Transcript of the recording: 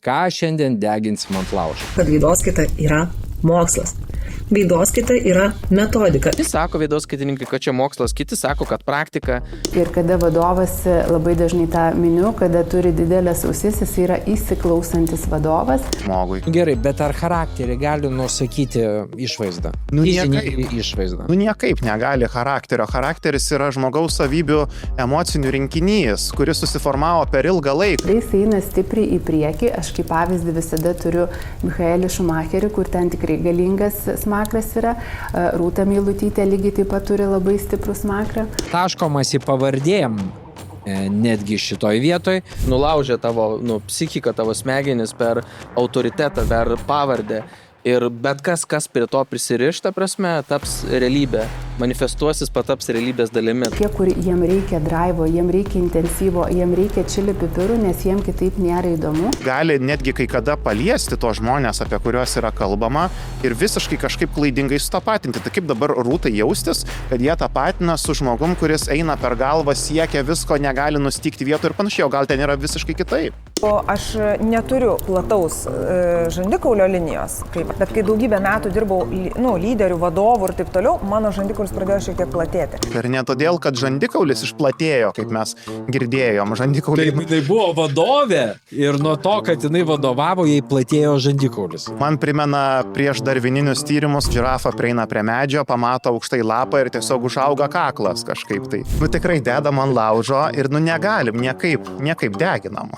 Ką šiandien deginsim ant laužo? Kad veidoskaita yra mokslas. Veidoskaita yra metodika. Kiti sako veidoskaitininkai, kad čia mokslas, kiti sako, kad praktika. Ir kada vadovas, labai dažnai tą miniu, kada turi didelės ausis, jis yra įsiklausantis vadovas. Žmogui. Gerai, bet ar charakterį gali nusakyti išvaizdą? Niekaip. Išvaizdą. Niekaip negali charakterio. Charakteris yra žmogaus savybių emocinių rinkinys, kuris susiformavo per ilgą laiką. Jis eina stipriai į priekį. Aš kaip pavyzdį visada turiu Michaelį Šumacherį, kur ten tikrai galingas smakras yra. Rūta Meilutytė lygiai taip pat turi labai stiprų smakrą. Taškomas į pavardėm, netgi šitoj vietoj. Nulaužia tavo psichiką, tavo smegenis per autoritetą, per pavardę. Ir bet kas prie to prisirišta prasme, taps realybė. Manifestuosis, pataps realybės dalimi. Tie, kur jiem reikia drivo, jiem reikia intensyvo, jiem reikia čili pipirų, nes jiem kitaip nėra įdomu. Gali netgi kai kada paliesti to žmonės, apie kuriuos yra kalbama, ir visiškai kažkaip klaidingai sutapatinti. Tai kaip dabar Rūtai jaustis, kad jie tapatina su žmogum, kuris eina per galvą, siekia visko, negali nustygti vietų ir panašiai, o gal ten yra visiškai kitaip. O aš neturiu plataus žandikaulio linijos, bet kai daugybę metų dirbau lyderių, vadovų ir taip toliau, mano žandikaulis pradėjo šiek tiek platėti. Ir ne todėl, kad žandikaulis išplatėjo, kaip mes girdėjom. Žandikauliai... Tai jinai buvo vadovė ir nuo to, kad jinai vadovavo, jai platėjo žandikaulis. Man primena prieš darvininius tyrimus, žirafa prieina prie medžio, pamato aukštai lapą ir tiesiog užauga kaklas kažkaip tai. Tikrai dedam ant laužo ir negalim niekaip deginam.